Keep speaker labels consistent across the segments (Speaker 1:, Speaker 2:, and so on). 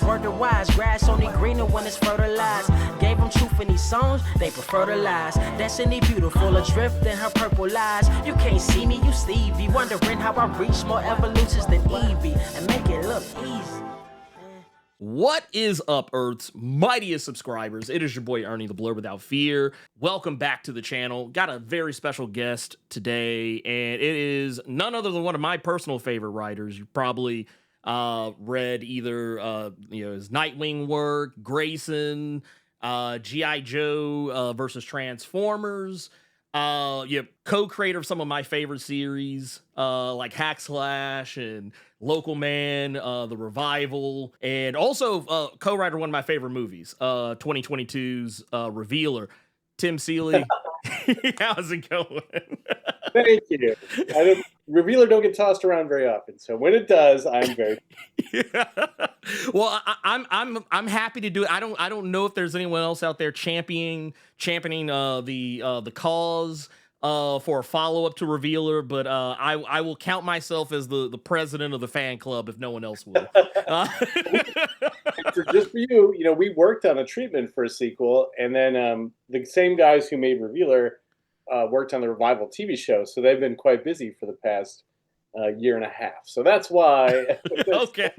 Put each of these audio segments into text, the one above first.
Speaker 1: word to wise. Grass only greener when it's fertilized. Gave them truth in these songs, they prefer to lies. Destiny beautiful, adrift in her purple lies. You can't see me, you Stevie. Wondering how I reach more evolutions than Evie and make it look easy.
Speaker 2: What is up, Earth's mightiest subscribers? It is your boy Ernie, the Blerd Without Fear. Welcome back to the channel. Got a very special guest today, and it is none other than one of my personal favorite writers. You probably read either his Nightwing work, Grayson, G.I. Joe versus Transformers. Co-creator of some of my favorite series, like Hack Slash and Local Man, The Revival, and also co-writer of one of my favorite movies, 2022's Revealer. Tim Seeley, how's it going?
Speaker 3: Thank you. Revealer don't get tossed around very often, so when it does, I'm very.
Speaker 2: Well, I'm happy to do it. I don't know if there's anyone else out there championing the cause for a follow up to Revealer, but I will count myself as the president of the fan club if no one else will.
Speaker 3: Just for you, we worked on a treatment for a sequel, and then the same guys who made Revealer worked on the Revival TV show, so they've been quite busy for the past year and a half. So that's why.
Speaker 2: Okay.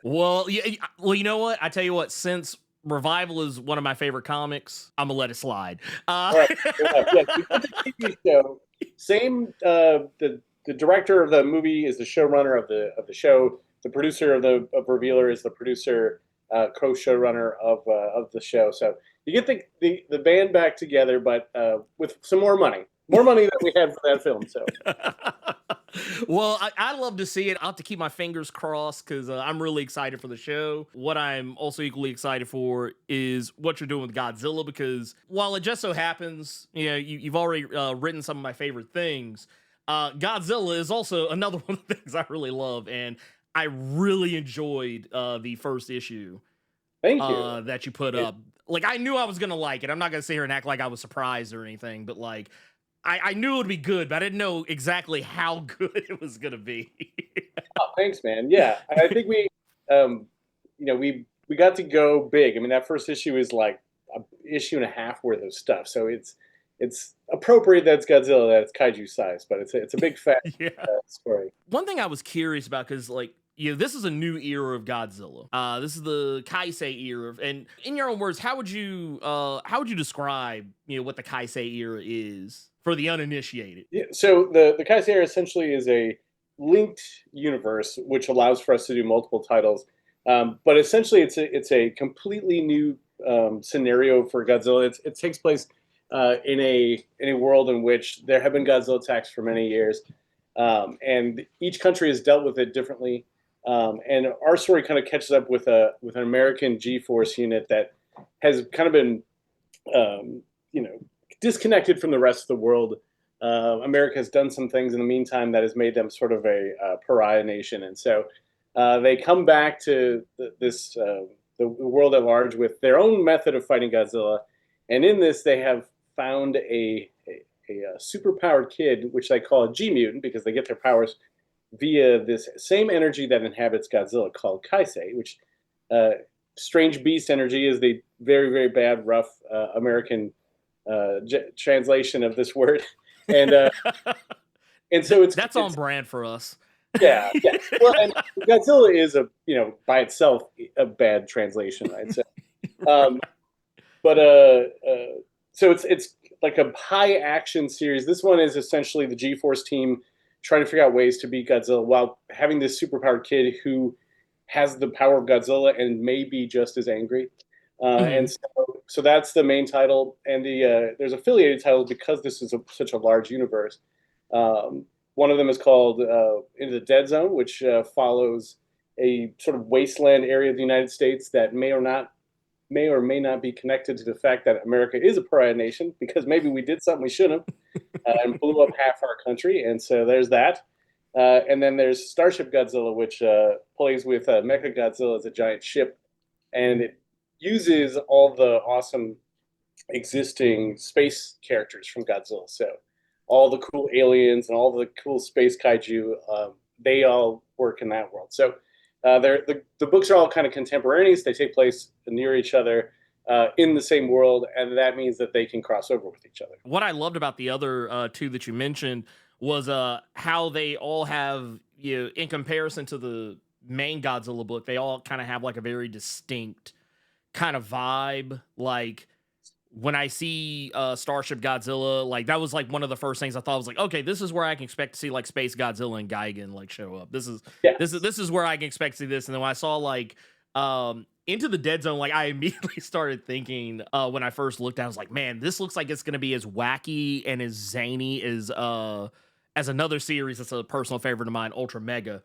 Speaker 2: Well, you know what? I tell you what, since Revival is one of my favorite comics, I'm gonna let it slide.
Speaker 3: All right. The TV show. Same. The director of the movie is the showrunner of the show. The producer of Revealer is the producer, co-showrunner of the show. So you get the band back together, but with some more money than we had for that film. So.
Speaker 2: Well, I love to see it. I'll have to keep my fingers crossed because I'm really excited for the show. What I'm also equally excited for is what you're doing with Godzilla, because while it just so happens, you've already written some of my favorite things, Godzilla is also another one of the things I really love, and I really enjoyed the first issue.
Speaker 3: Thank you.
Speaker 2: That you put up. Like, I knew I was going to like it. I'm not going to sit here and act like I was surprised or anything, but like, I knew it would be good, but I didn't know exactly how good it was going to be.
Speaker 3: Oh, thanks, man. Yeah, I think we got to go big. I mean, that first issue is like an issue and a half worth of stuff, so it's appropriate that it's Godzilla, that it's kaiju size, but it's a big fat story.
Speaker 2: One thing I was curious about, because this is a new era of Godzilla. This is the Kai-Sei era, and in your own words, how would you describe what the Kai-Sei era is for the uninitiated?
Speaker 3: Yeah, so the Kai-Sei Era essentially is a linked universe which allows for us to do multiple titles, but essentially it's a completely new scenario for Godzilla. It takes place in a world in which there have been Godzilla attacks for many years, and each country has dealt with it differently. And our story kind of catches up with an American G-Force unit that has kind of been, disconnected from the rest of the world. America has done some things in the meantime that has made them sort of a pariah nation, and so they come back to the world at large with their own method of fighting Godzilla. And in this, they have found a superpowered kid, which they call a G-mutant, because they get their powers via this same energy that inhabits Godzilla called Kai-Sei, which strange beast energy is the very, very bad, rough American translation of this word. And so it's
Speaker 2: on brand for us.
Speaker 3: Yeah. Well, and Godzilla is by itself a bad translation, I'd say. So it's like a high action series. This one is essentially the G-Force team trying to figure out ways to beat Godzilla while having this superpowered kid who has the power of Godzilla and may be just as angry. And so that's the main title. And there's affiliated titles because this is such a large universe. One of them is called Into the Dead Zone, which follows a sort of wasteland area of the United States that may or may not be connected to the fact that America is a pariah nation, because maybe we did something we shouldn't have and blew up half our country. And so there's that. And then there's Starship Godzilla, which plays with Mechagodzilla as a giant ship. And it uses all the awesome existing space characters from Godzilla. So all the cool aliens and all the cool space kaiju, they all work in that world. So The books are all kind of contemporaneous. They take place near each other in the same world, and that means that they can cross over with each other.
Speaker 2: What I loved about the other two that you mentioned was how they all have, in comparison to the main Godzilla book, they all kind of have like a very distinct kind of vibe. Like when I see Starship Godzilla, like that was like one of the first things I thought. Was like, okay, this is where I can expect to see like Space Godzilla and Gigan like show up. This is where I can expect to see this. And then when I saw like Into the Dead Zone, like I immediately started thinking when I first looked at it, I was like, man, this looks like it's gonna be as wacky and as zany as another series that's a personal favorite of mine, Ultra Mega.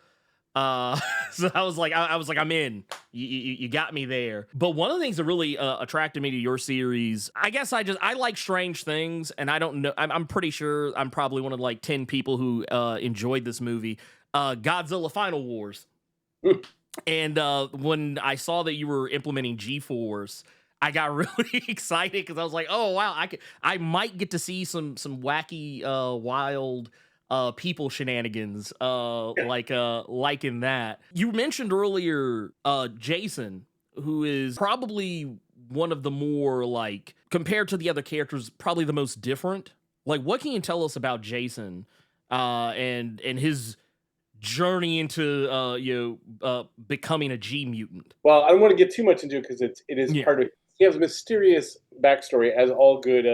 Speaker 2: So I was like, I'm in. You got me there. But one of the things that really attracted me to your series, I guess I like strange things, and I don't know. I'm pretty sure I'm probably one of like 10 people who enjoyed this movie, Godzilla Final Wars. And when I saw that you were implementing G-Force, I got really excited because I was like, oh wow, I might get to see some wacky, wild people shenanigans like in that. You mentioned earlier Jacen, who is probably one of the more, like, compared to the other characters, probably the most different. Like, what can you tell us about Jacen and his journey into becoming a G mutant?
Speaker 3: Well, I don't want to get too much into it because it is part of. He has a mysterious backstory, as all good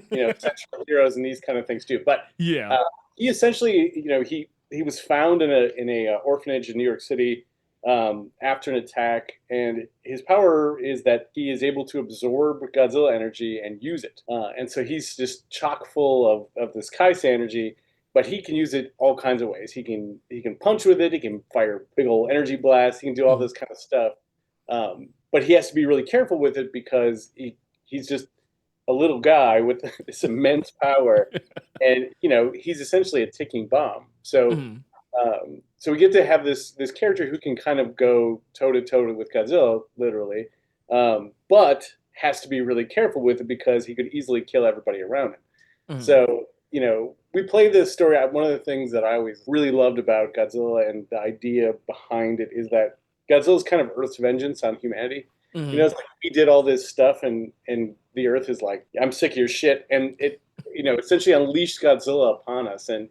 Speaker 3: central heroes and these kind of things do. But he essentially, he was found in a orphanage in New York City after an attack, and his power is that he is able to absorb Godzilla energy and use it. And so he's just chock full of this Kai-Sei energy, but he can use it all kinds of ways. He can punch with it. He can fire big old energy blasts. He can do all this kind of stuff. But he has to be really careful with it because he's just a little guy with this immense power, and he's essentially a ticking bomb. So, so we get to have this character who can kind of go toe to toe with Godzilla, literally, but has to be really careful with it because he could easily kill everybody around him. So, we play this story. One of the things that I always really loved about Godzilla and the idea behind it is that Godzilla's kind of Earth's vengeance on humanity. It's like he did all this stuff, and the Earth is like, I'm sick of your shit, and it, essentially unleashed Godzilla upon us, and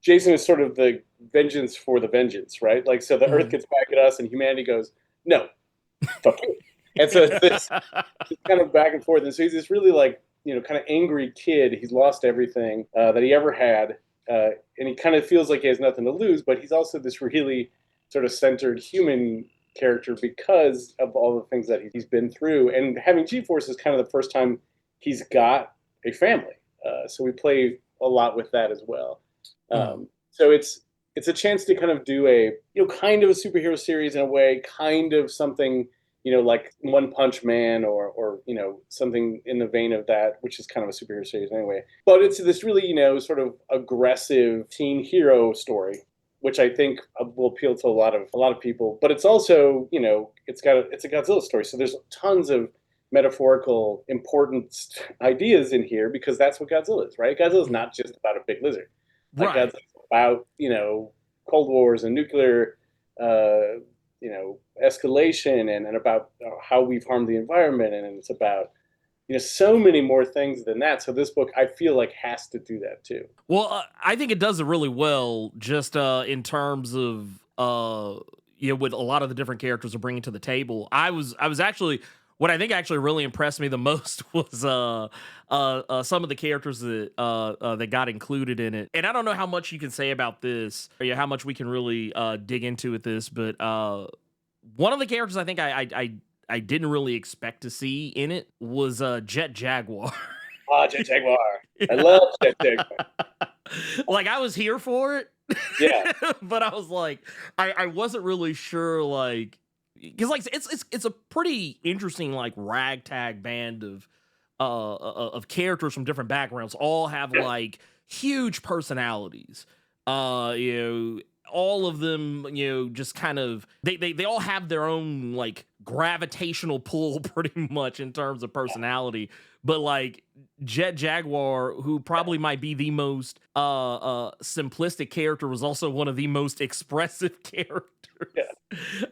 Speaker 3: Jacen is sort of the vengeance for the vengeance, right? Like, so the Earth gets back at us, and humanity goes, no, fuck you. And so it's this kind of back and forth, and so he's this really like, kind of angry kid. He's lost everything that he ever had, and he kind of feels like he has nothing to lose, but he's also this really sort of centered human character because of all the things that he's been through. And having G-Force is kind of the first time he's got a family. So we play a lot with that as well. So it's a chance to kind of do a, kind of a superhero series in a way, kind of something, like One Punch Man or something in the vein of that, which is kind of a superhero series anyway. But it's this really, sort of aggressive teen hero story, which I think will appeal to a lot of people. But it's also, it's a Godzilla story. So there's tons of metaphorical, important ideas in here because that's what Godzilla is, right? Godzilla is not just about a big lizard. Like, right. Godzilla's about, Cold Wars and nuclear, escalation and about how we've harmed the environment. And it's about, so many more things than that. So this book, I feel like, has to do that too.
Speaker 2: Well, I think it does it really well, just in terms of with a lot of the different characters are bringing to the table. I was actually, what I think actually really impressed me the most was some of the characters that got included in it. And I don't know how much you can say about this, or how much we can really dig into with this, but one of the characters I think I didn't really expect to see in it was Jet Jaguar.
Speaker 3: Jet Jaguar. I love Jet Jaguar.
Speaker 2: Like, I was here for it.
Speaker 3: Yeah.
Speaker 2: But I was like, I wasn't really sure, like, because like it's a pretty interesting like ragtag band of characters from different backgrounds, all have like huge personalities. all of them, you know, just kind of they all have their own like gravitational pull pretty much in terms of personality. But like Jet Jaguar, who probably might be the most simplistic character, was also one of the most expressive characters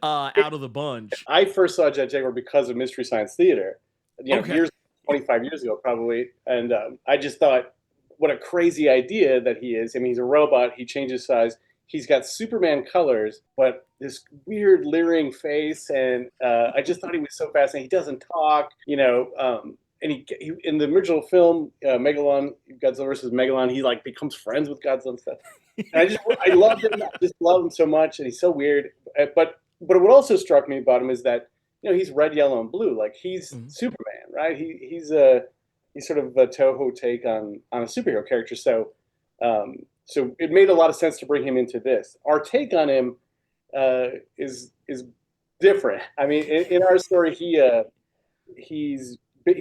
Speaker 2: out of the bunch.
Speaker 3: I first saw Jet Jaguar because of Mystery Science Theater,
Speaker 2: Okay.
Speaker 3: 25 years ago probably, and I just thought, what a crazy idea that he is. I mean, he's a robot. He changes size. He's got Superman colors, but this weird leering face, and I just thought he was so fascinating. He doesn't talk, and he in the original film, Megalon, Godzilla versus Megalon, he like becomes friends with Godzilla and stuff. And I loved him. I just love him so much, and he's so weird. But what also struck me about him is that he's red, yellow, and blue. Like he's Superman, right? He's sort of a Toho take on a superhero character. So it made a lot of sense to bring him into this. Our take on him is different. I mean, in our story, he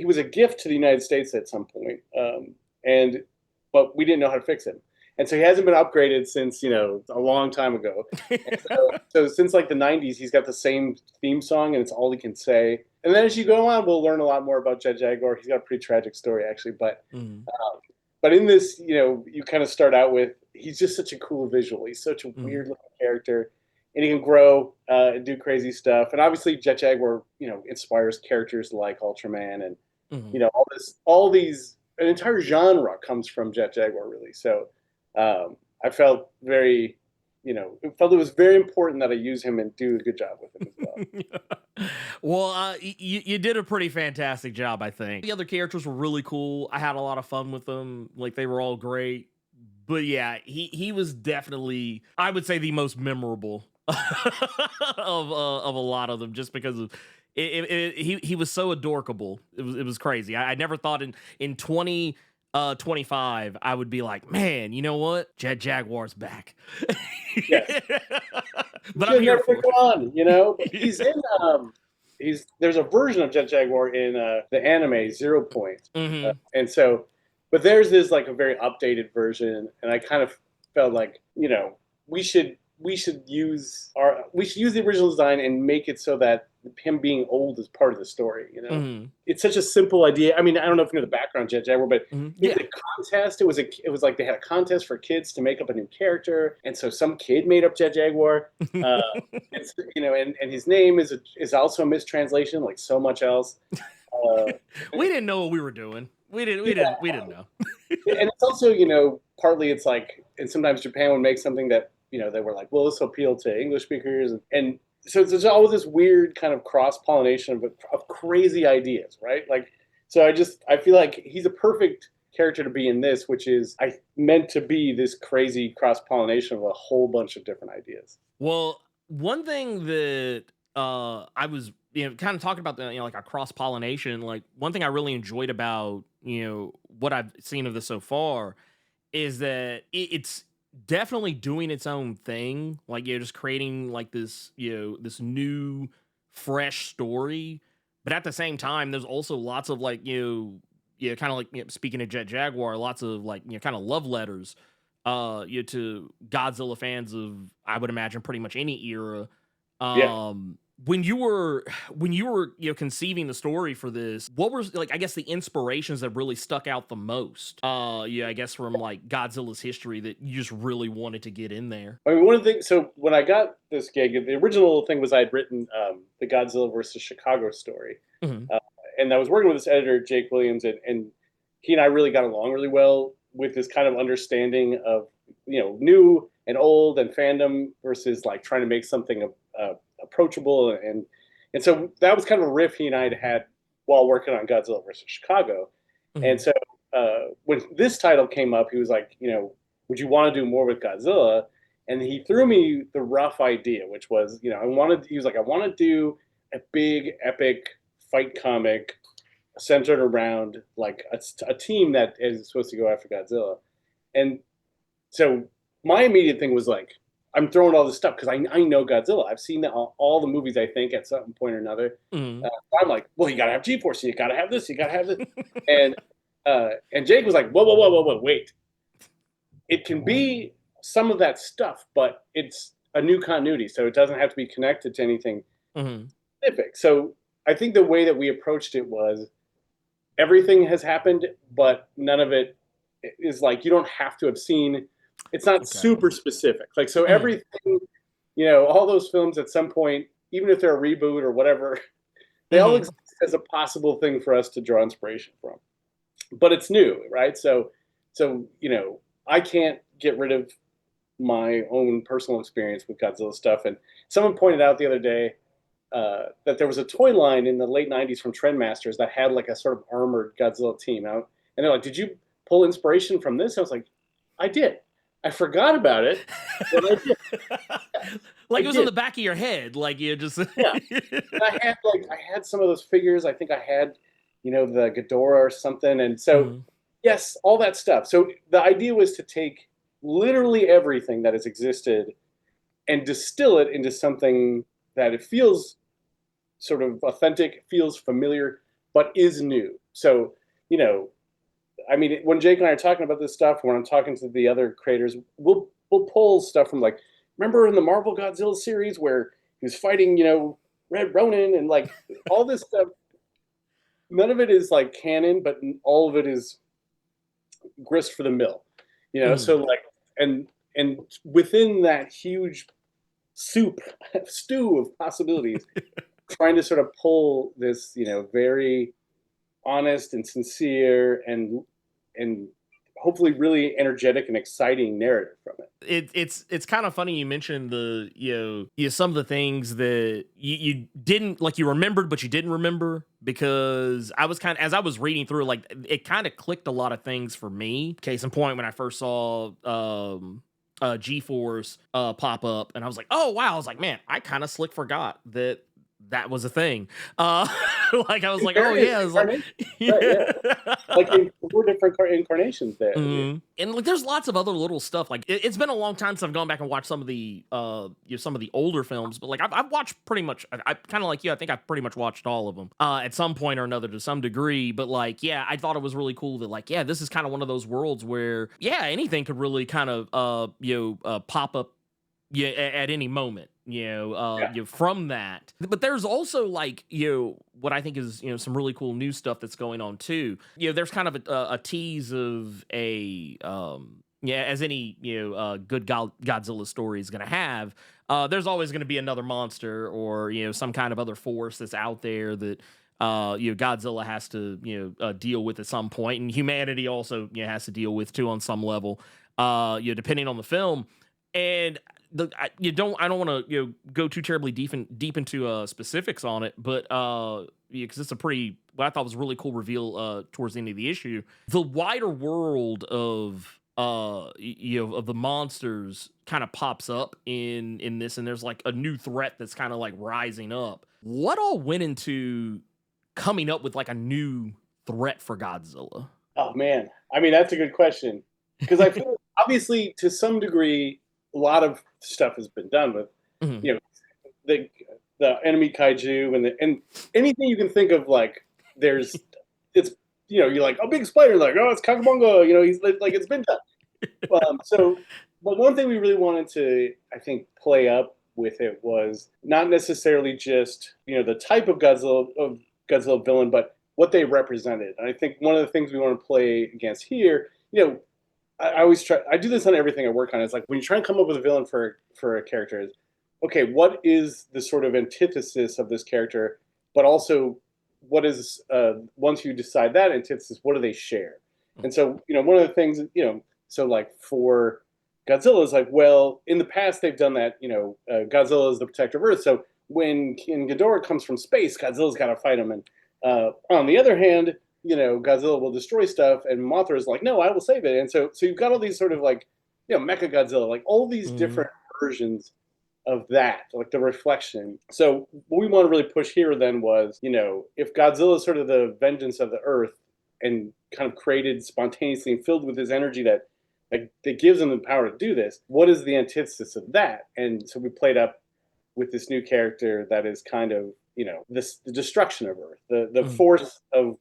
Speaker 3: was a gift to the United States at some point, but we didn't know how to fix him, and so he hasn't been upgraded since a long time ago. And so since like the '90s, he's got the same theme song, and it's all he can say. And then as you go on, we'll learn a lot more about Jet Jaguar. He's got a pretty tragic story, actually, but in this, you kind of start out with he's just such a cool visual. He's such a weird looking character, and he can grow and do crazy stuff. And obviously, Jet Jaguar, inspires characters like Ultraman, and all these, an entire genre comes from Jet Jaguar, really. So I felt very, it was very important that I use him and do a good job with him as well.
Speaker 2: Well, you did a pretty fantastic job, I think. The other characters were really cool. I had a lot of fun with them. Like, they were all great. But yeah, he was definitely, I would say, the most memorable of a lot of them, just because of he was so adorkable. It was crazy. I never thought in 2025 I would be like, man, you know what? Jet Jaguar's back.
Speaker 3: Yes.
Speaker 2: But I'm here for
Speaker 3: it. He's in there's a version of Jet Jaguar in the anime 0 Point. And so, but there's this like a very updated version, and I kind of felt like, we should use the original design and make it so that him being old is part of the story. It's such a simple idea. I mean, I don't know if you know the background Jet Jaguar, but in the contest, it was like they had a contest for kids to make up a new character, and so some kid made up Jet Jaguar, and his name is also a mistranslation, like so much else.
Speaker 2: We didn't know what we were doing. We didn't know.
Speaker 3: And it's also, partly it's like, and sometimes Japan would make something that, they were like, well, this will appeal to English speakers. And so there's always this weird kind of cross-pollination of crazy ideas, right? Like, so I feel like he's a perfect character to be in this, which is meant to be this crazy cross-pollination of a whole bunch of different ideas.
Speaker 2: Well, one thing that I was, kind of talking about like a cross-pollination, like one thing I really enjoyed about, what I've seen of this so far is that it's definitely doing its own thing. Like, just creating like this, this new, fresh story. But at the same time, there's also lots of like, kind of like, speaking of Jet Jaguar, lots of like, kind of love letters, to Godzilla fans of, I would imagine, pretty much any era. When you were conceiving the story for this, what were like, I guess, the inspirations that really stuck out the most? I guess from like Godzilla's history that you just really wanted to get in there.
Speaker 3: I mean, one of the things. So when I got this gig, the original thing was I'd written the Godzilla versus Chicago story, and I was working with this editor, Jake Williams, and he and I really got along really well with this kind of understanding of new and old and fandom versus like trying to make something approachable, and so that was kind of a riff he and I had while working on Godzilla versus Chicago. And so when this title came up, he was like, would you want to do more with Godzilla? And he threw me the rough idea, which was, I want to do a big epic fight comic centered around like a team that is supposed to go after Godzilla. And so my immediate thing was like, I'm throwing all this stuff because I know Godzilla. I've seen all the movies, I think, at some point or another. I'm like, well, you got to have G-Force. You got to have this. You got to have this. And Jake was like, whoa, wait. It can be some of that stuff, but it's a new continuity, so it doesn't have to be connected to anything specific. So I think the way that we approached it was everything has happened, but none of it is like you don't have to have seen. It's not super specific. Like so, everything, all those films at some point, even if they're a reboot or whatever, they all exist as a possible thing for us to draw inspiration from. But it's new, right? So I can't get rid of my own personal experience with Godzilla stuff. And someone pointed out the other day that there was a toy line in the late 90s from Trendmasters that had like a sort of armored Godzilla team out. And they're like, did you pull inspiration from this? I was like, I did. I forgot about it, but I did.
Speaker 2: Like it was on the back of your head, like you just
Speaker 3: yeah. And I had some of those figures. I think I had, the Ghidorah or something, and so yes, all that stuff. So the idea was to take literally everything that has existed and distill it into something that it feels sort of authentic, feels familiar, but is new. So I mean, when Jake and I are talking about this stuff, when I'm talking to the other creators, we'll pull stuff from like, remember in the Marvel Godzilla series where he was fighting, Red Ronin and like all this stuff. None of it is like canon, but all of it is grist for the mill, So like, and within that huge stew of possibilities, trying to sort of pull this, very honest and sincere and hopefully really energetic and exciting narrative from it.
Speaker 2: It's kind of funny you mentioned the some of the things that you didn't like, you remembered but you didn't remember, because I was kind of, as I was reading through, like it kind of clicked a lot of things for me. Case in point, when I first saw G-Force pop up, and I was like, oh wow, I was like, man, I kind of slick forgot that was a thing. Like I was like, oh yeah, it's like,
Speaker 3: yeah. Like in 4 different incarnations there.
Speaker 2: And like there's lots of other little stuff. Like it's been a long time since I've gone back and watched some of the some of the older films, but like I've watched pretty much, I kind of like you, I think I've pretty much watched all of them at some point or another to some degree. But like, yeah, I thought it was really cool that like, yeah, this is kind of one of those worlds where anything could really kind of pop up at any moment, from that. But there's also like, what I think is, some really cool new stuff that's going on too. There's kind of a tease of a, as any, good Godzilla story is going to have, there's always going to be another monster or, some kind of other force that's out there that, Godzilla has to, deal with at some point, and humanity also, has to deal with too on some level, depending on the film. And I don't want to go too terribly deep into specifics on it, but because it's a pretty, what I thought was a really cool reveal towards the end of the issue. The wider world of of the monsters kind of pops up in this, and there's like a new threat that's kind of like rising up. What all went into coming up with like a new threat for Godzilla?
Speaker 3: Oh man, I mean that's a good question, because I feel obviously to some degree a lot of stuff has been done with, the enemy kaiju and anything you can think of. Like it's you're like a big spider, like it's Kakabongo, he's like it's been done. But one thing we really wanted to, I think, play up with it was not necessarily just the type of Godzilla villain, but what they represented. And I think one of the things we want to play against here, I always try. I do this on everything I work on. It's like when you try and come up with a villain for a character, is okay. What is the sort of antithesis of this character? But also, what is once you decide that antithesis, what do they share? And so one of the things so like for Godzilla is like, well, in the past they've done that. Godzilla is the protector of Earth. So when King Ghidorah comes from space, Godzilla's got to fight him. And on the other hand, Godzilla will destroy stuff, and Mothra is like, no, I will save it. And so you've got all these sort of like, Mecha Godzilla, like all these different versions of that, like the reflection. So what we want to really push here then was, if Godzilla is sort of the vengeance of the Earth and kind of created spontaneously and filled with this energy that gives him the power to do this, what is the antithesis of that? And so we played up with this new character that is kind of, the destruction of Earth, the force of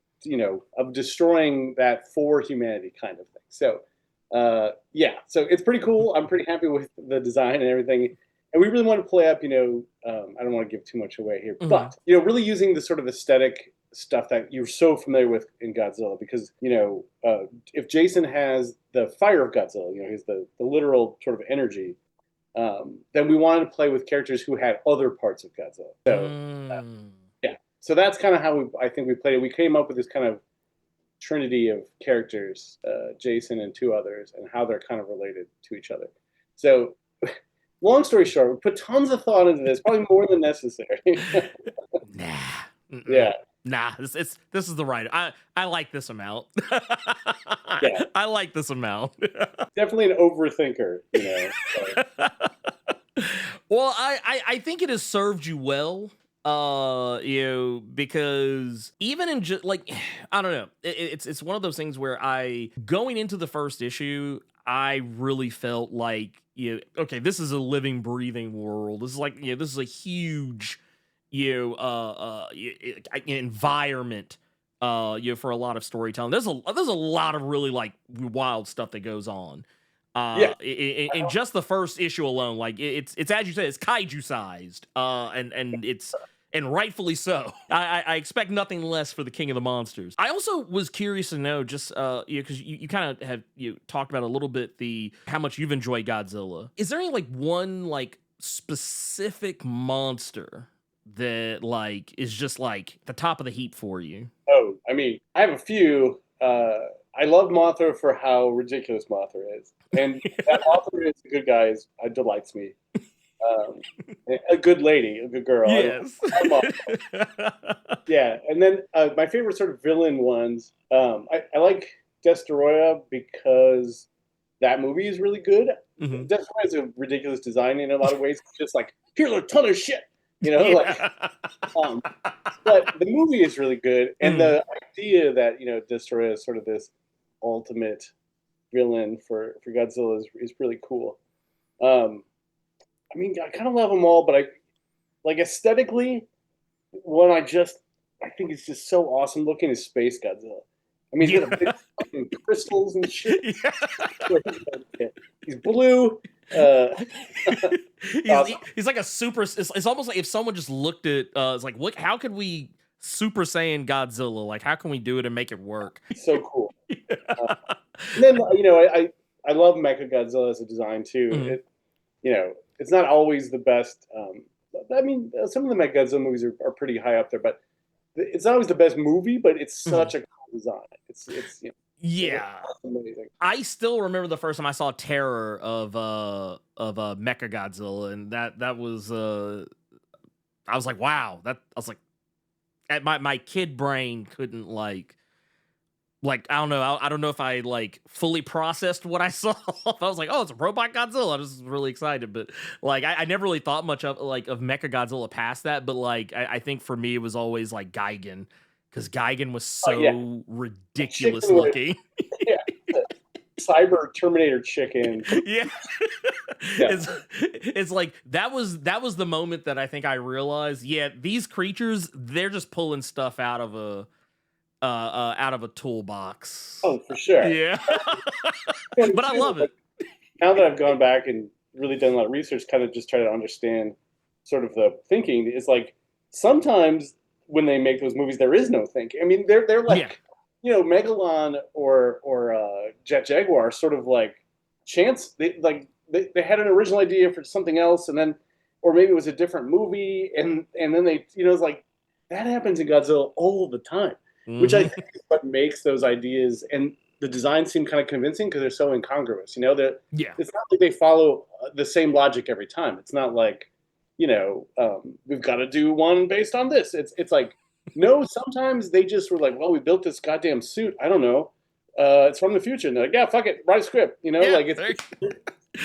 Speaker 3: destroying that for humanity kind of thing. So Yeah, so it's pretty cool. I'm pretty happy with the design and everything. And we really want to play up, I don't want to give too much away here, but, really using the sort of aesthetic stuff that you're so familiar with in Godzilla, because, if Jacen has the fire of Godzilla, he's the literal sort of energy, then we wanted to play with characters who had other parts of Godzilla. So, yeah. So that's kind of how I think we played it. We came up with this kind of trinity of characters, Jacen and two others, and how they're kind of related to each other. So, long story short, we put tons of thought into this, probably more than necessary.
Speaker 2: Nah.
Speaker 3: Yeah.
Speaker 2: Nah, this is the right. I like this amount.
Speaker 3: Yeah.
Speaker 2: I like this amount.
Speaker 3: Definitely an overthinker, So.
Speaker 2: Well, I think it has served you well. Because even in just like, I don't know, it's one of those things where going into the first issue, I really felt like, okay, this is a living, breathing world. This is like, this is a huge, environment, for a lot of storytelling. There's a lot of really like wild stuff that goes on. In just the first issue alone, like it's as you said, it's kaiju sized, and it's. And rightfully so. I expect nothing less for the King of the Monsters. I also was curious to know, just because you kind of have talked about a little bit how much you've enjoyed Godzilla. Is there any like one like specific monster that like is just like the top of the heap for you?
Speaker 3: Oh, I mean, I have a few. I love Mothra for how ridiculous Mothra is, and that Mothra is a good guy delights me. A good lady, a good girl.
Speaker 2: Yes.
Speaker 3: Yeah, and then my favorite sort of villain ones. I like Destoroyah because that movie is really good. Destoroyah is a ridiculous design in a lot of ways. It's just like, here's a ton of shit, but the movie is really good, and the idea that Destoroyah is sort of this ultimate villain for Godzilla is really cool. I mean, I kind of love them all, but aesthetically, one I think is just so awesome looking is Space Godzilla. I mean, he's got big fucking crystals and shit. Yeah. He's blue.
Speaker 2: He's like a super. It's almost like if someone just looked at, it's like, look, how could we Super Saiyan Godzilla? Like, how can we do it and make it work?
Speaker 3: So cool. And then I love Mecha Godzilla as a design too. It's not always the best. I mean, some of the Mecha Godzilla movies are pretty high up there, but it's not always the best movie. But it's such a cool design. It's
Speaker 2: yeah,
Speaker 3: it's amazing.
Speaker 2: I still remember the first time I saw Terror of Mecha Godzilla, and that was I was like, wow, I was like, my kid brain couldn't like I don't know if I like fully processed what I saw. I was like, oh, it's a robot Godzilla. I was really excited, but like I never really thought much of Mecha Godzilla past that. But like I think for me it was always like Gigan, because Gigan was so ridiculous looking.
Speaker 3: Yeah, cyber Terminator chicken.
Speaker 2: Yeah. It's like that was the moment that I think I realized, these creatures, they're just pulling stuff out of a toolbox.
Speaker 3: Oh, for sure.
Speaker 2: Yeah. But I love it.
Speaker 3: Now that I've gone back and really done a lot of research, kind of just try to understand sort of the thinking, is like sometimes when they make those movies, there is no thinking. I mean, they're like, Megalon or Jet Jaguar, sort of like chance. They had an original idea for something else, and then, or maybe it was a different movie, and then they, it's like that happens in Godzilla all the time. Which I think is what makes those ideas and the designs seem kind of convincing, because they're so incongruous. It's not like they follow the same logic every time. It's not like, we've got to do one based on this. It's like, no, sometimes they just were like, well, we built this goddamn suit. I don't know. It's from the future. And they're like, yeah, fuck it, write a script. But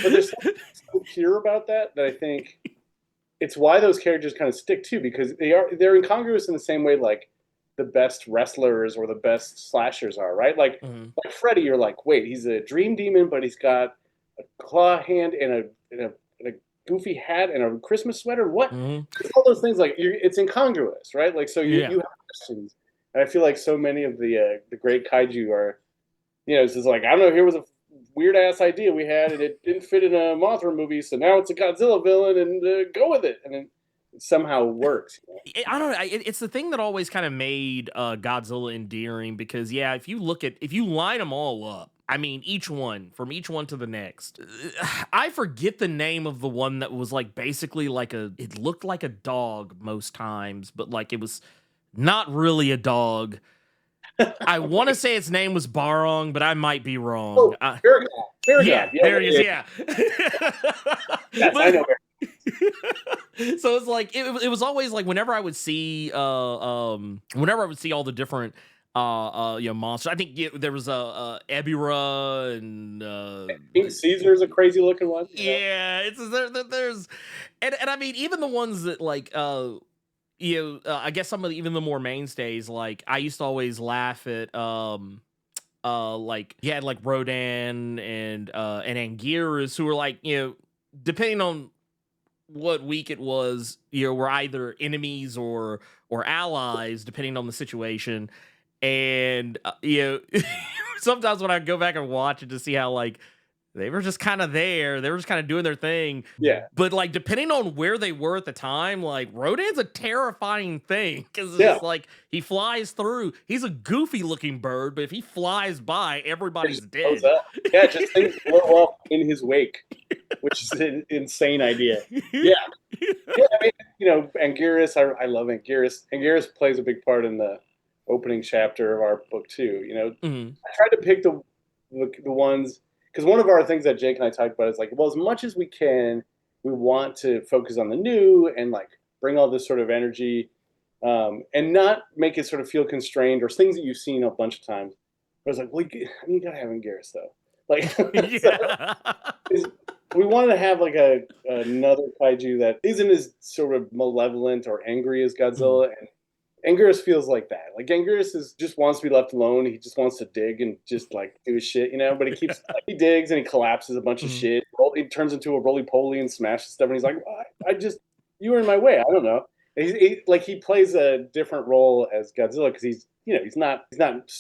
Speaker 3: there's something so pure about that I think it's why those characters kind of stick too, because they're incongruous in the same way like the best wrestlers or the best slashers are, right? Like Freddy, you're like, wait, he's a dream demon, but he's got a claw hand and a goofy hat and a Christmas sweater. What? All those things, like it's incongruous, right? Like, so you have questions, and I feel like so many of the great kaiju are, it's just like, I don't know. Here was weird ass idea we had, and it didn't fit in a Mothra movie, so now it's a Godzilla villain, and go with it, and then it somehow works.
Speaker 2: I don't know. It's the thing that always kind of made Godzilla endearing, because if you line them all up, I mean, each one to the next. I forget the name of the one that was like basically it looked like a dog most times, but like it was not really a dog. I want to say its name was Barong, but I might be wrong.
Speaker 3: Oh, Paragon.
Speaker 2: Yeah, there he is. Yeah.
Speaker 3: Yes, I know.
Speaker 2: So it's like it was always like whenever I would see all the different monsters. I think there was a Ebira and
Speaker 3: King Caesar's a crazy looking one.
Speaker 2: Yeah, it's there's and I mean even the ones that like I guess some of even the more mainstays, like I used to always laugh at like you had like Rodan and Anguirus, who were like, depending on what week it was, were either enemies or allies, depending on the situation. And sometimes when I go back and watch it to see how like they were just kind of there, they were just kind of doing their thing.
Speaker 3: Yeah.
Speaker 2: But like depending on where they were at the time, like Rodan's a terrifying thing, because it's like he flies through. He's a goofy looking bird, but if he flies by, everybody's dead.
Speaker 3: Yeah, just things blow up in his wake, which is an insane idea. Yeah. I mean, Anguirus, I love Anguirus. Anguirus plays a big part in the opening chapter of our book too.
Speaker 2: Mm-hmm.
Speaker 3: I tried to pick the ones, because one of our things that Jake and I talked about is like, well, as much as we can, we want to focus on the new and like bring all this sort of energy, and not make it sort of feel constrained or things that you've seen a bunch of times. I was like, well, you gotta have Anguirus though. Like, so, we wanted to have like another kaiju that isn't as sort of malevolent or angry as Godzilla, and Anguirus feels like that. Like Anguirus just wants to be left alone. He just wants to dig and just like do his shit, But he keeps he digs and he collapses a bunch of shit. He turns into a roly-poly and smashes stuff. And he's like, you were in my way. I don't know. He plays a different role as Godzilla because he's not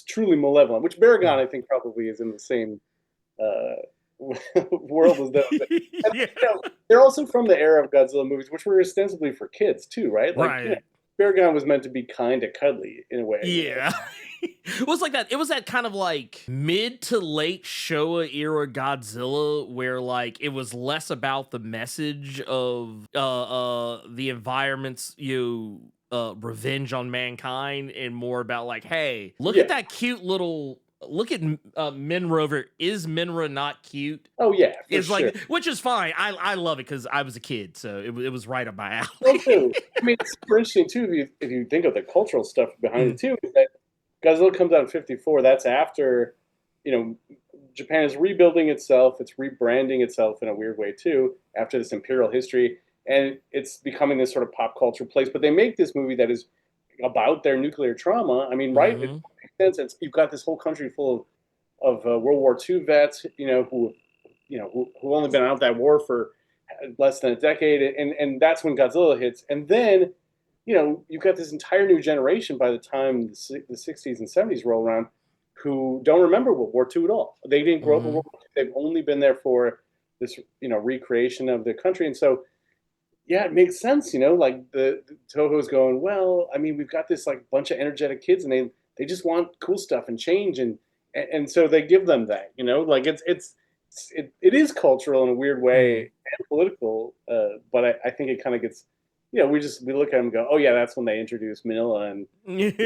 Speaker 3: truly malevolent. Which Baragon I think probably is in the same world as them. And, they're also from the era of Godzilla movies, which were ostensibly for kids too, right? Like,
Speaker 2: right.
Speaker 3: Baragon was meant to be kind of cuddly in a way.
Speaker 2: Yeah. It was like that. It was that kind of like mid to late Showa era Godzilla where like it was less about the message of the environment's revenge on mankind and more about like, hey, look at that cute little look at Minra. Is Minra not cute?
Speaker 3: Oh yeah,
Speaker 2: it's
Speaker 3: sure.
Speaker 2: like, which is fine. I love it because I was a kid, so it was right up my alley.
Speaker 3: Well, too. I mean, it's super interesting too if you think of the cultural stuff behind it too. Is that Godzilla comes out in '54. That's after, Japan is rebuilding itself. It's rebranding itself in a weird way too after this imperial history, and it's becoming this sort of pop culture place. But they make this movie that is about their nuclear trauma. I mean, right? It makes sense. You've got this whole country full of World War II vets, who only been out of that war for less than a decade, and that's when Godzilla hits. And then, you've got this entire new generation by the time the 60s and 70s roll around who don't remember World War II at all. They didn't grow up in World War II. They've only been there for this, recreation of their country. And so, yeah, it makes sense, like the Toho's going, well, I mean, we've got this like bunch of energetic kids and they just want cool stuff and change. And so they give them that, like it is cultural in a weird way and political. But I think it kind of gets, we look at them and go, oh yeah, that's when they introduced Manila. And
Speaker 2: you're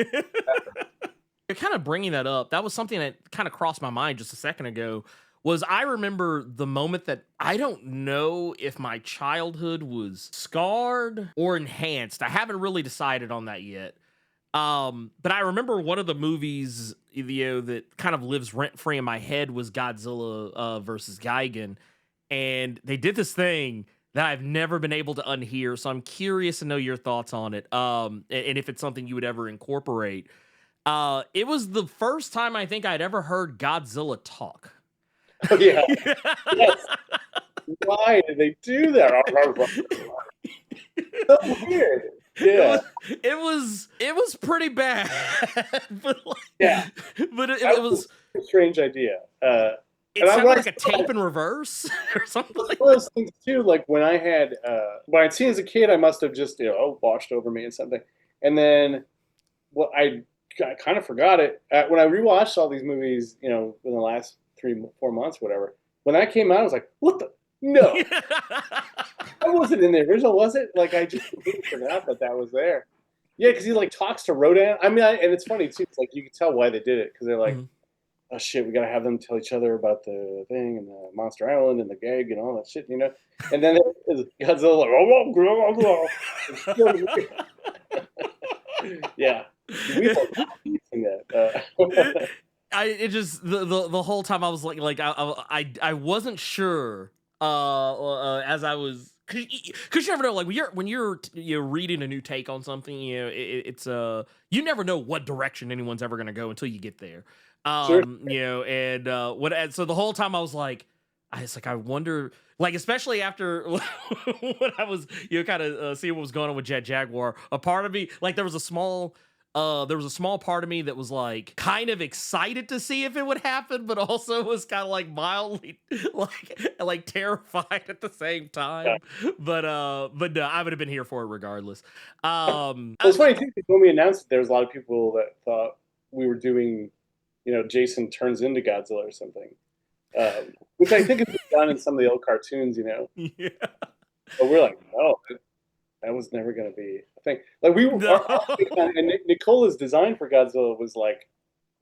Speaker 2: kind of bringing that up. That was something that kind of crossed my mind just a second ago. Was I remember the moment that I don't know if my childhood was scarred or enhanced. I haven't really decided on that yet. But I remember one of the movies, that kind of lives rent-free in my head was Godzilla versus Gigan. And they did this thing that I've never been able to unhear. So I'm curious to know your thoughts on it. And if it's something you would ever incorporate. It was the first time I think I'd ever heard Godzilla talk.
Speaker 3: Oh, yeah. Yes. Why did they do that? So weird. Yeah.
Speaker 2: It was pretty bad. But
Speaker 3: yeah.
Speaker 2: But it was
Speaker 3: a strange idea.
Speaker 2: It sounded like a tape in reverse or something. Like
Speaker 3: one of those things too. Like when I'd seen as a kid, I must have just washed over me and something, and then I kind of forgot it when I rewatched all these movies. In the last 3-4 months, whatever. When that came out, I was like, "What the no." That wasn't in the original, was it? Like I just completely forgot that was there. Yeah, because he like talks to Rodan. I mean, and it's funny too. It's like you can tell why they did it because they're like, oh shit, we gotta have them tell each other about the thing and the Monster Island and the gag and all that shit, And then Godzilla like, yeah, we love that.
Speaker 2: It just the whole time I was like I wasn't sure as I was because you never know, like when you're reading a new take on something, it's you never know what direction anyone's ever gonna go until you get there.
Speaker 3: Sure.
Speaker 2: And so the whole time I was like I wonder, like, especially after when I was kind of seeing what was going on with Jet Jaguar, a part of me, like, there was a small part of me that was like kind of excited to see if it would happen, but also was kind of like mildly like terrified at the same time. Yeah. But no, I would have been here for it regardless.
Speaker 3: It's funny too, because when we announced it, there was a lot of people that thought we were doing, Jacen turns into Godzilla or something, which I think has been done in some of the old cartoons,
Speaker 2: Yeah.
Speaker 3: But we're like, no, that was never going to be a thing. Like and Nicola's design for Godzilla was like,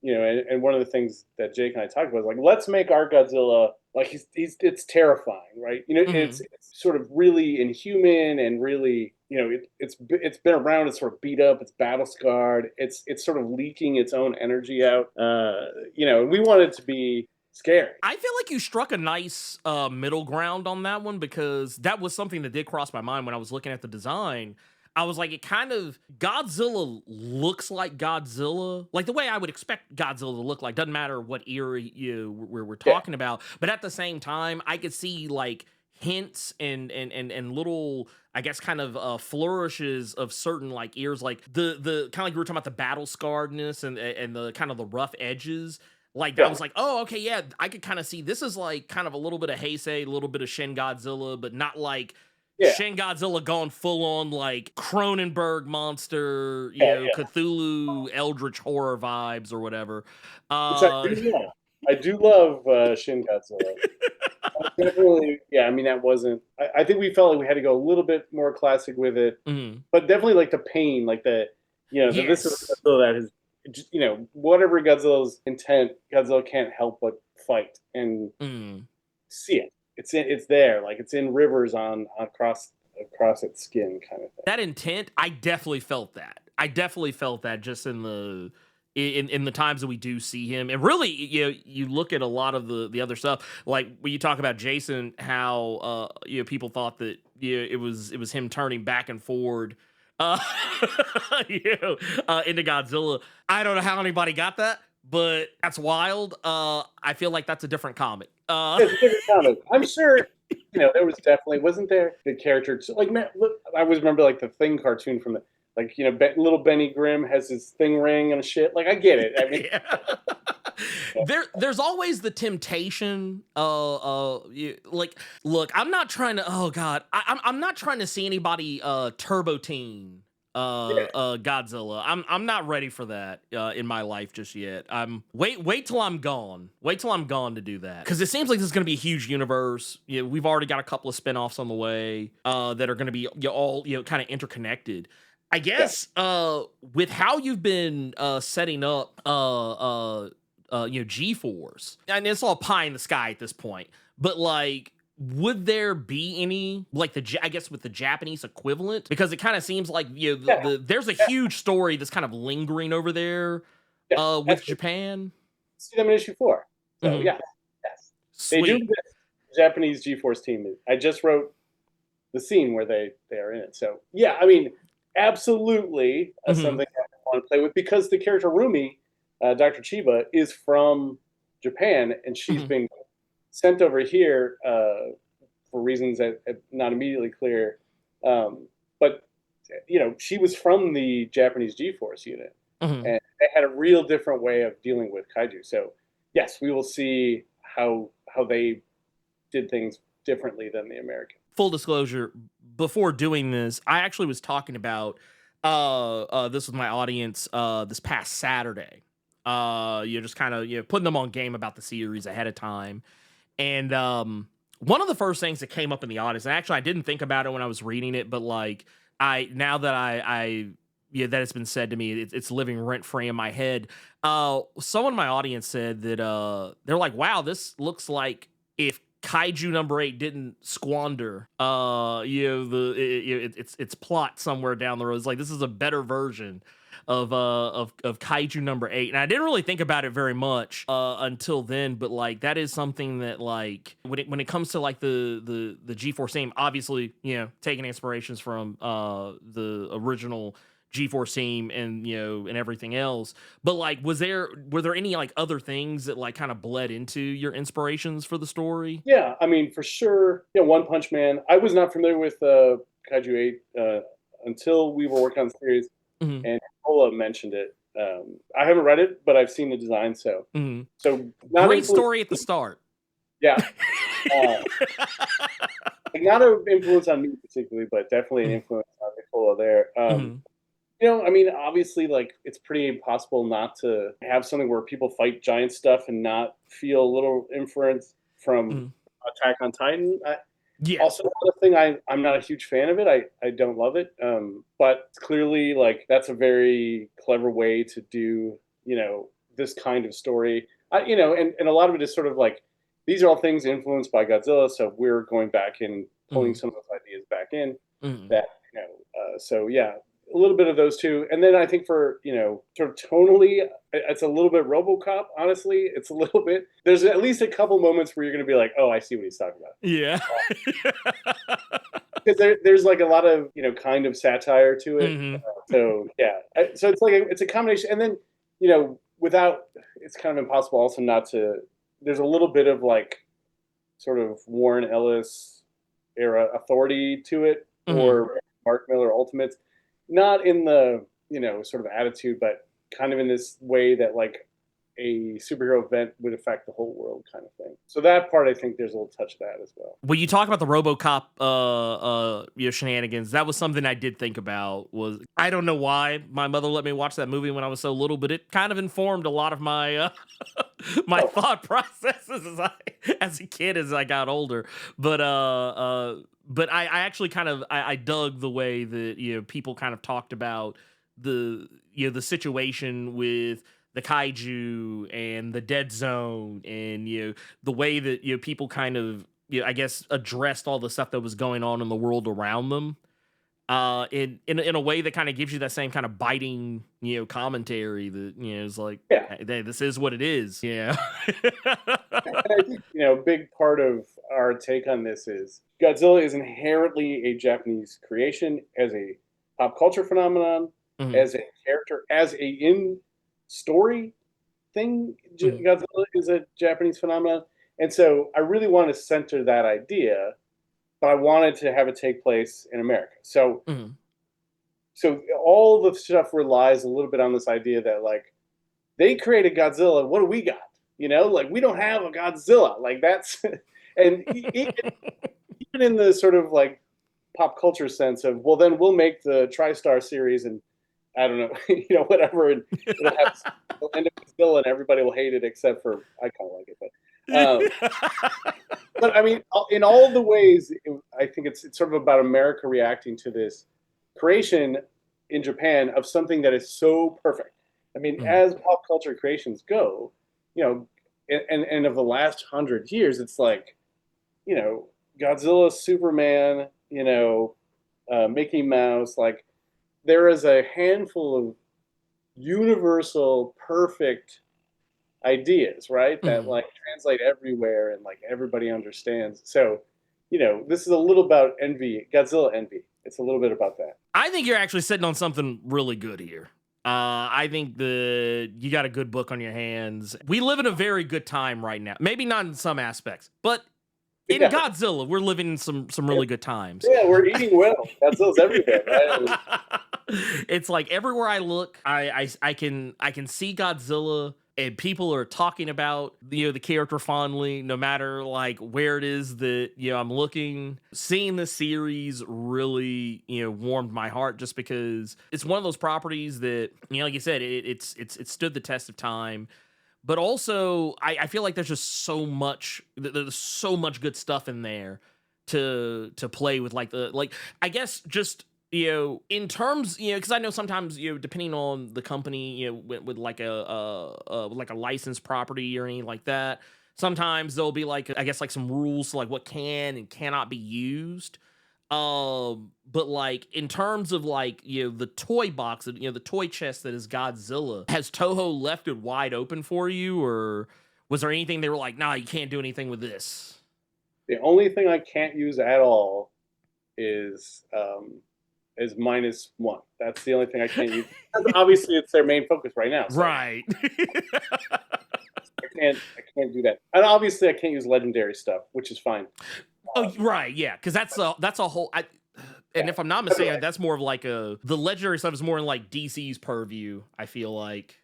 Speaker 3: and one of the things that Jake and I talked about was like, let's make our Godzilla like it's terrifying, right? It's sort of really inhuman and really, it's been around, it's sort of beat up, it's battle scarred, it's sort of leaking its own energy out, and we want it to be scary.
Speaker 2: I feel like you struck a nice middle ground on that one, because that was something that did cross my mind when I was looking at the design. I was like, Godzilla looks like Godzilla, like the way I would expect Godzilla to look like. Doesn't matter what era we're talking about, but at the same time, I could see like hints and little, I guess, kind of flourishes of certain like ears, like the kind of like we were talking about the battle scarredness and the kind of the rough edges. Like, I was like, oh, okay, yeah, I could kind of see this is like kind of a little bit of Heisei, a little bit of Shin Godzilla, but not like Shin Godzilla gone full on like Cronenberg monster, Cthulhu, Eldritch horror vibes or whatever.
Speaker 3: I do love Shin Godzilla. Definitely, I mean, that wasn't. I think we felt like we had to go a little bit more classic with it, but definitely like the pain, like this is Godzilla that is. Whatever Godzilla's intent, Godzilla can't help but fight and see it. It's there, like it's in rivers across its skin, kind of thing.
Speaker 2: That intent, I definitely felt that. Just in the times that we do see him, and really, you look at a lot of the other stuff, like when you talk about Jacen, how people thought that it was him turning back and forward. Into Godzilla. I don't know how anybody got that, but that's wild. I feel like that's a different comic.
Speaker 3: It's a different comic. I'm sure. There was definitely wasn't there the character like man. Look, I always remember like the Thing cartoon from the little Benny Grimm has his thing ring and shit. Like I get it. I mean.
Speaker 2: There's always the temptation. Look, I'm not trying to. Oh God, I'm not trying to see anybody Turbo Teen Godzilla. I'm not ready for that in my life just yet. Wait till I'm gone. Wait till I'm gone to do that, because it seems like this is going to be a huge universe. We've already got a couple of spinoffs on the way that are going to be all kind of interconnected. I guess with how you've been setting up G-Force, and it's all pie in the sky at this point, but like, would there be any like I guess with the Japanese equivalent, because it kind of seems like there's a huge story that's kind of lingering over there with Japan.
Speaker 3: See them in issue 4. So yes,
Speaker 2: sweet.
Speaker 3: They do this Japanese G-Force team. I just wrote the scene where they are in it. So yeah, I mean, absolutely something I want to play with, because the character Rumi, Dr. Chiba, is from Japan, and she's been sent over here for reasons that are not immediately clear. But she was from the Japanese G-Force unit, and they had a real different way of dealing with kaiju. So yes, we will see how how they did things differently than the American.
Speaker 2: Full disclosure, before doing this, I actually was talking about this with my audience this past Saturday. Just kind of putting them on game about the series ahead of time. And one of the first things that came up in the audience, and actually I didn't think about it when I was reading it, but like now that I that it's been said to me, it's living rent free in my head. Someone in my audience said that they're like, wow, this looks like if Kaiju number 8 didn't squander its plot somewhere down the road. It's like this is a better version of Kaiju number 8, and I didn't really think about it very much until then. But like that is something that like when it comes to like the G-Force theme, obviously taking inspirations from the original G-Force team and and everything else, but like were there any like other things that like kind of bled into your inspirations for the story?
Speaker 3: Yeah, I mean, for sure. One Punch Man. I was not familiar with Kaiju 8 until we were working on the series, and Ola mentioned it. I haven't read it, but I've seen the design. So
Speaker 2: Great story at the start.
Speaker 3: Yeah. Not an influence on me particularly, but definitely an influence on Nicola there. I mean, obviously, like, it's pretty impossible not to have something where people fight giant stuff and not feel a little inference from Attack on Titan. Also, another thing, I'm not a huge fan of it. I don't love it. But clearly, like, that's a very clever way to do, this kind of story. And a lot of it is sort of like, these are all things influenced by Godzilla, so we're going back and pulling some of those ideas back in. So yeah, a little bit of those two. And then I think for, sort of tonally, it's a little bit RoboCop, honestly. It's a little bit, there's at least a couple moments where you're going to be like, oh, I see what he's talking about.
Speaker 2: Yeah.
Speaker 3: Because there's like a lot of, kind of satire to it. So yeah. So it's like, it's a combination. And then, it's kind of impossible also not to, there's a little bit of like sort of Warren Ellis era authority to it, or Mark Miller Ultimates, not in the sort of attitude, but kind of in this way that like a superhero event would affect the whole world kind of thing. So that part, I think there's a little touch of that as well.
Speaker 2: When you talk about the RoboCop shenanigans, that was something I did think about. Was I don't know why my mother let me watch that movie when I was so little, but it kind of informed a lot of my my thought processes as a kid as I got older. But I actually kind of I dug the way that people kind of talked about the the situation with the kaiju and the dead zone, and the way that people kind of I guess addressed all the stuff that was going on in the world around them in a way that kind of gives you that same kind of biting commentary that is like, hey, this is what it is.
Speaker 3: And I think a big part of our take on this is Godzilla is inherently a Japanese creation as a pop culture phenomenon, as a character, as a in story thing. Godzilla is a Japanese phenomenon, and so I really want to center that idea, but I wanted to have it take place in America. So all the stuff relies a little bit on this idea that like they created Godzilla. What do we got? Like we don't have a Godzilla. Like that's and even in the sort of like pop culture sense of, well, then we'll make the TriStar series and I don't know, whatever, and it'll end up Godzilla and everybody will hate it except for I kind of like it, but I mean, in all the ways, I think it's sort of about America reacting to this creation in Japan of something that is so perfect. I mean, as pop culture creations go, and of the last 100 years, it's like, Godzilla, Superman, Mickey Mouse, like. There is a handful of universal, perfect ideas, right? That like translate everywhere and like everybody understands. So, this is a little about envy, Godzilla envy. It's a little bit about that.
Speaker 2: I think you're actually sitting on something really good here. I think you got a good book on your hands. We live in a very good time right now. Maybe not in some aspects, but in Godzilla, we're living in some really good times.
Speaker 3: Yeah, we're eating well. Godzilla's everywhere, right?
Speaker 2: It's like everywhere I look, I can see Godzilla and people are talking about, the character fondly, no matter like where it is that, I'm looking. Seeing this series really, warmed my heart, just because it's one of those properties that, like you said, it stood the test of time. But also, I feel like there's so much good stuff in there to play with, I guess just, in terms, because I know sometimes, depending on the company, with like a licensed property or anything like that, sometimes there'll be I guess some rules to what can and cannot be used. But in terms of the toy box, the toy chest that is Godzilla, has Toho left it wide open for you, or was there anything they were like, nah, you can't do anything with this?
Speaker 3: The only thing I can't use at all is -1. That's the only thing I can't use. Obviously, it's their main focus right now. So
Speaker 2: Right.
Speaker 3: I can't do that. And obviously, I can't use legendary stuff, which is fine.
Speaker 2: Oh, right, yeah, because that's a whole. And if I'm not mistaken, that's more of the legendary stuff is more in DC's purview. I feel like,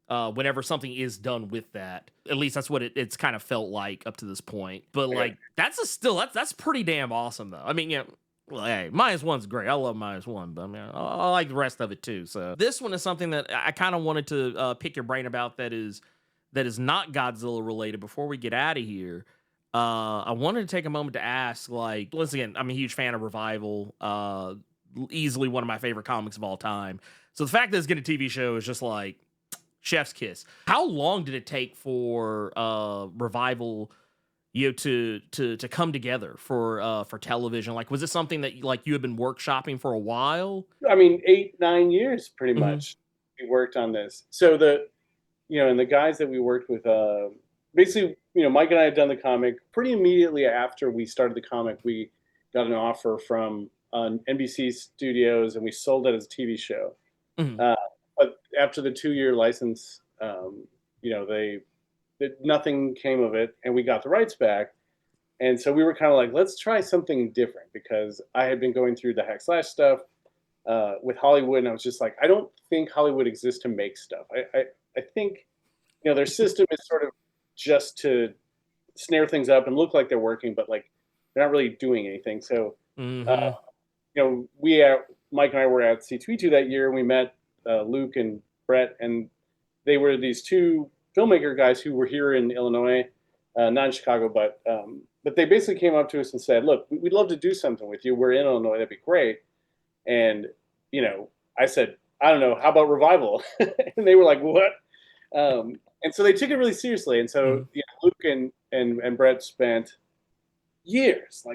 Speaker 2: whenever something is done with that, at least that's what it's kind of felt like up to this point. But that's pretty damn awesome, though. I mean, well, hey, -1's great. I love -1, but I mean, I like the rest of it too. So this one is something that I kind of wanted to pick your brain about. That is not Godzilla related. Before we get out of here, I wanted to take a moment to ask, once again, I'm a huge fan of Revival, easily one of my favorite comics of all time. So the fact that it's getting a TV show is just chef's kiss. How long did it take for Revival, to come together for television? Was it something that you had been workshopping for a while?
Speaker 3: I mean, 8-9 years pretty much we worked on this. So and the guys that we worked with, basically, Mike and I had done the comic. Pretty immediately after we started the comic, we got an offer from NBC Studios, and we sold it as a TV show. But after the 2-year license, nothing came of it, and we got the rights back. And so we were kind of let's try something different, because I had been going through the hack slash stuff with Hollywood, and I was just I don't think Hollywood exists to make stuff. I think, their system is sort of just to snare things up and look like they're working, but they're not really doing anything. So, Mike and I were at C2E2 that year, and we met Luke and Brett, and they were these two filmmaker guys who were here in Illinois, not in Chicago, but they basically came up to us and said, "Look, we'd love to do something with you. We're in Illinois. That'd be great." And I said, "I don't know. How about Revival?" And they were like, "What?" And so they took it really seriously. And so Luke and Brett spent years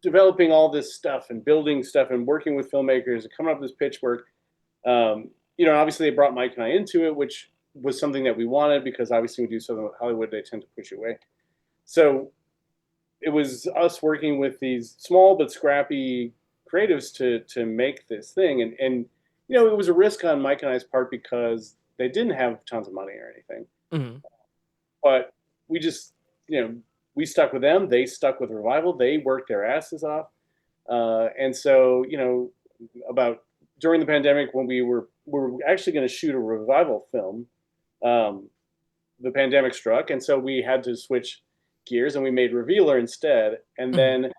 Speaker 3: developing all this stuff and building stuff and working with filmmakers and coming up with this pitch work. Obviously they brought Mike and I into it, which was something that we wanted, because obviously we do something with Hollywood, they tend to push you away. So it was us working with these small but scrappy creatives to make this thing. And it was a risk on Mike and I's part, because they didn't have tons of money or anything. But we just, we stuck with them. They stuck with Revival. They worked their asses off. And so, about during the pandemic, when we were actually going to shoot a Revival film, the pandemic struck. And so we had to switch gears, and we made Revealer instead. And then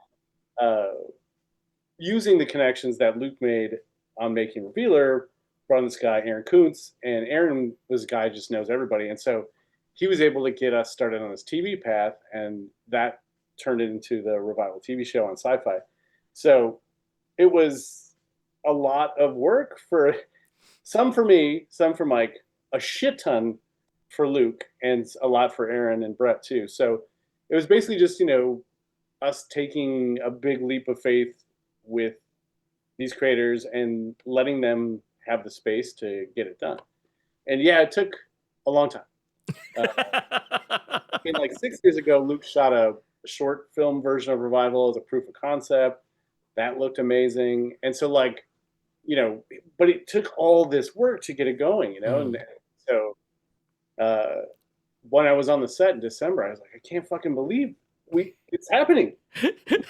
Speaker 3: using the connections that Luke made on making Revealer, brought in this guy, Aaron Kuntz, and Aaron was a guy who just knows everybody. And so he was able to get us started on this TV path, and that turned it into the Revival TV show on Syfy. So it was a lot of work, for some for me, some for Mike, a shit ton for Luke, and a lot for Aaron and Brett too. So it was basically just, us taking a big leap of faith with these creators and letting them have the space to get it done. And yeah, it took a long time. 6 years ago, Luke shot a short film version of Revival as a proof of concept. That looked amazing. And so but it took all this work to get it going, And so when I was on the set in December, I was like, I can't fucking believe it's happening. It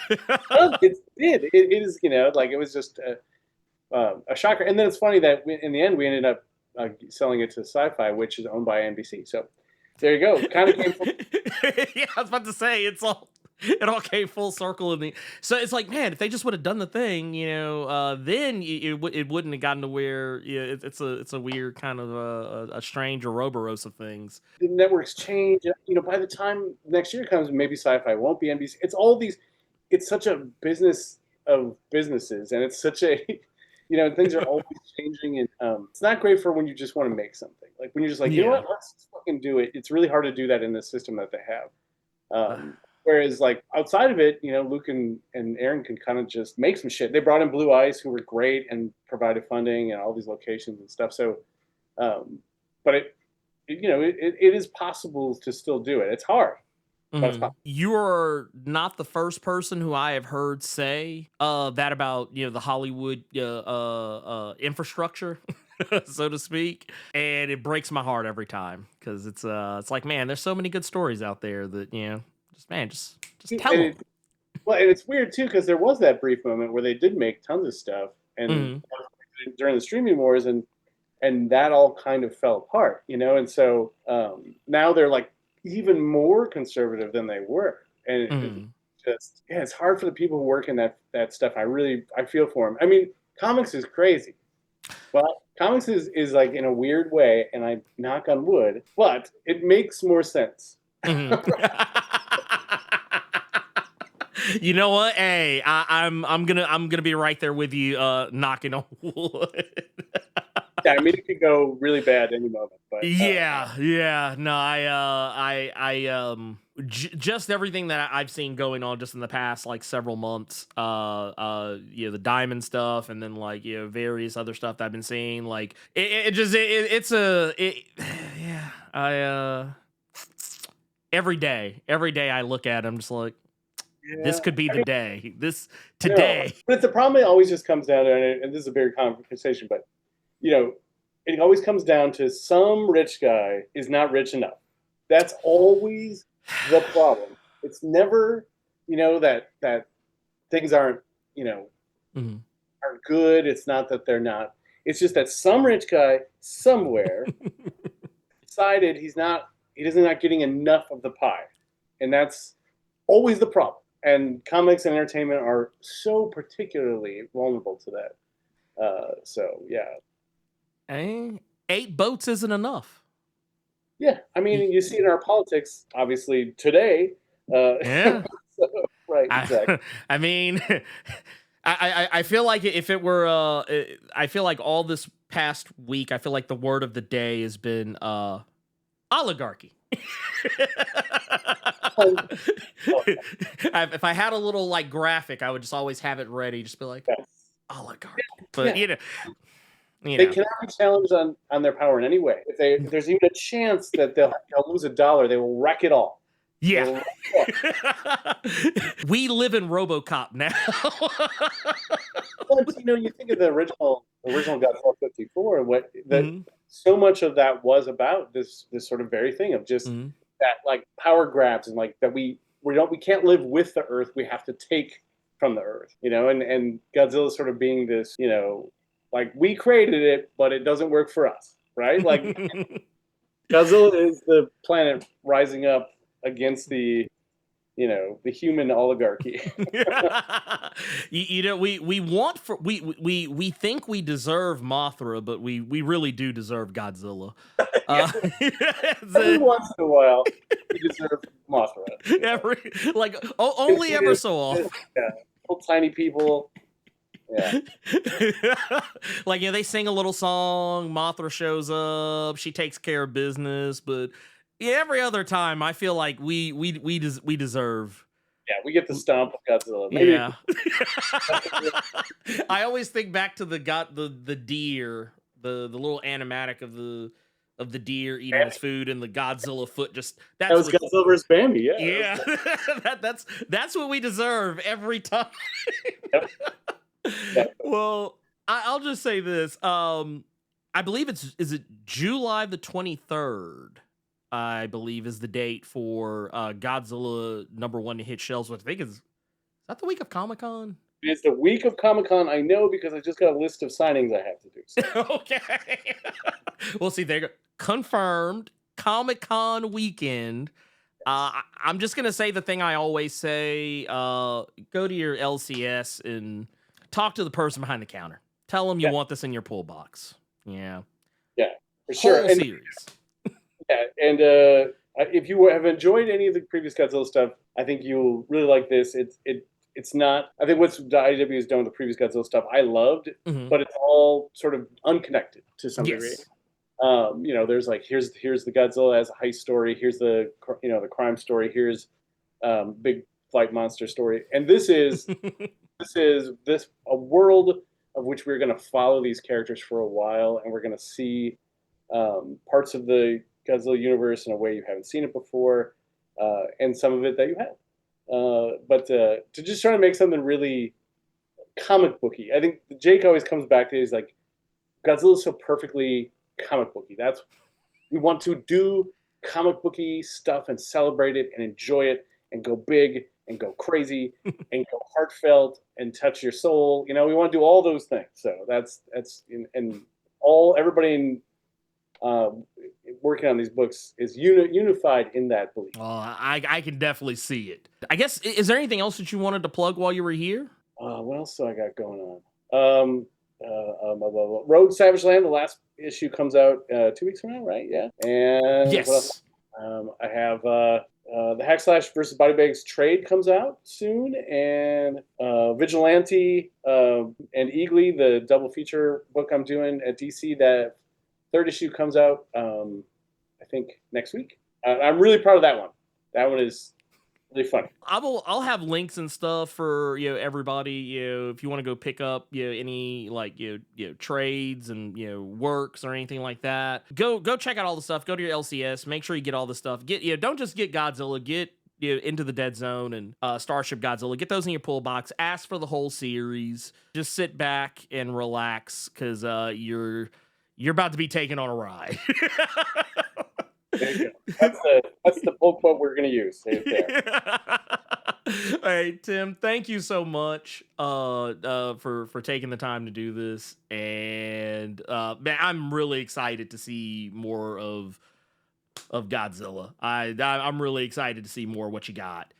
Speaker 3: is, it was just a shocker. And then it's funny that in the end, we ended up selling it to Syfy, which is owned by NBC. So There you go. Kind of came from.
Speaker 2: Yeah, I was about to say it all came full circle in the. So it's like, man, if they just would have done the thing, then it wouldn't have gotten to where it's a weird kind of a strange Ouroboros of things.
Speaker 3: The networks change. By the time next year comes, maybe Syfy won't be NBC. It's all these. It's such a business of businesses, and it's such a. Things are always changing, and it's not great for when you just want to make something. Like when you're just like, you know what, let's just fucking do it. It's really hard to do that in the system that they have. Whereas like outside of it, Luke and Aaron can kind of just make some shit. They brought in Blue Ice, who were great and provided funding and all these locations and stuff. So, but it is possible to still do it. It's hard.
Speaker 2: You are not the first person who I have heard say that about the Hollywood infrastructure, so to speak, and it breaks my heart every time because it's like, man, there's so many good stories out there that just tell them.
Speaker 3: Well, and it's weird too because there was that brief moment where they did make tons of stuff, and during the streaming wars, and that all kind of fell apart, and so now they're like even more conservative than they were, and it's hard for the people who work in that stuff. I feel for them. I mean, comics is crazy, but comics is like in a weird way, and I knock on wood, but it makes more sense.
Speaker 2: You know what? Hey, I'm gonna be right there with you, knocking on wood.
Speaker 3: Yeah, I mean it could go really bad any moment, but
Speaker 2: no, just everything that I've seen going on just in the past like several months, the diamond stuff, and then like various other stuff that I've been seeing, like every day I look at it, I'm just like, this could be the day. Today.
Speaker 3: But the problem, it always just comes down to, and this is a very common conversation, but it always comes down to some rich guy is not rich enough. That's always the problem. It's never, that things aren't, are good. It's not that they're not. It's just that some rich guy somewhere decided he's not getting enough of the pie. And that's always the problem. And comics and entertainment are so particularly vulnerable to that. So, yeah.
Speaker 2: 8 boats isn't enough.
Speaker 3: Yeah. I mean, you see it in our politics, obviously, today.
Speaker 2: Yeah.
Speaker 3: So, right, exactly.
Speaker 2: I mean, I feel like if it were, I feel like all this past week, I feel like the word of the day has been oligarchy. If I had a little like graphic, I would just always have it ready. Just be like, oligarchy. But
Speaker 3: they cannot be challenged on their power in any way. If there's even a chance that they'll lose $1, they will wreck it all.
Speaker 2: Yeah. We live in RoboCop now.
Speaker 3: But, you think of the original Godzilla 54, and so much of that was about this sort of very thing of just that like power grabs, and like that we can't live with the Earth, we have to take from the Earth, and Godzilla sort of being this, like we created it, but it doesn't work for us, right? Like Godzilla is the planet rising up against the human oligarchy.
Speaker 2: we think we deserve Mothra, but we really do deserve Godzilla.
Speaker 3: Every once in a while, we deserve Mothra.
Speaker 2: Only ever so often.
Speaker 3: Yeah, little tiny people. Yeah.
Speaker 2: They sing a little song, Mothra shows up, she takes care of business, but every other time I feel like we deserve.
Speaker 3: Yeah, we get the stomp of Godzilla.
Speaker 2: Maybe. Yeah. I always think back to the deer, the little animatic of the deer eating its food, and the Godzilla foot that
Speaker 3: was Godzilla versus Bambi.
Speaker 2: Yeah. That's what we deserve every time.
Speaker 3: Yep.
Speaker 2: Well, I'll just say this. I believe is it July the 23rd? I believe is the date for Godzilla #1 to hit shelves, which I think is that the week of Comic-Con?
Speaker 3: It's the week of Comic-Con. I know because I just got a list of signings I have to do. So.
Speaker 2: Okay. We'll see. There you go. Confirmed. Comic-Con weekend. I'm just gonna say the thing I always say: go to your LCS and talk to the person behind the counter. Tell them you want this in your pull box. Yeah,
Speaker 3: for sure.
Speaker 2: Whole series.
Speaker 3: And if you have enjoyed any of the previous Godzilla stuff, I think you'll really like this. It's not. I think what the IDW has done with the previous Godzilla stuff, I loved, but it's all sort of unconnected to some degree. There's like here's the Godzilla as a heist story. Here's the the crime story. Here's big flight monster story. And this is a world of which we're going to follow these characters for a while, and we're going to see parts of the Godzilla universe in a way you haven't seen it before, and some of it that you have. But to just try to make something really comic booky, I think Jake always comes back to it, he's like, Godzilla's so perfectly comic booky. We want to do comic booky stuff and celebrate it and enjoy it and go big and go crazy and go heartfelt and touch your soul. We want to do all those things. So that's everybody in working on these books is unified in that belief.
Speaker 2: I can definitely see it. I guess, is there anything else that you wanted to plug while you were here?
Speaker 3: What else do I got going on? Road Savage Land, the last issue comes out 2 weeks from now, right? Yeah. And
Speaker 2: yes.
Speaker 3: What else? I have the Hack Slash versus Body Bags trade comes out soon, and Vigilante and Eagly, the double feature book I'm doing at DC, that third issue comes out I think next week. I'm really proud of that one. That one is really funny.
Speaker 2: I'll have links and stuff for everybody, if you want to go pick up any trades and works or anything like that. Go check out all the stuff. Go to your LCS. Make sure you get all the stuff. Don't just get Godzilla. Get Into the Dead Zone and Starship Godzilla. Get those in your pull box. Ask for the whole series. Just sit back and relax, because you're about to be taken on a ride.
Speaker 3: There you go. That's the pull quote we're going to use.
Speaker 2: Hey, Tim, thank you so much for taking the time to do this. And man, I'm really excited to see more of Godzilla. I'm really excited to see more of what you got.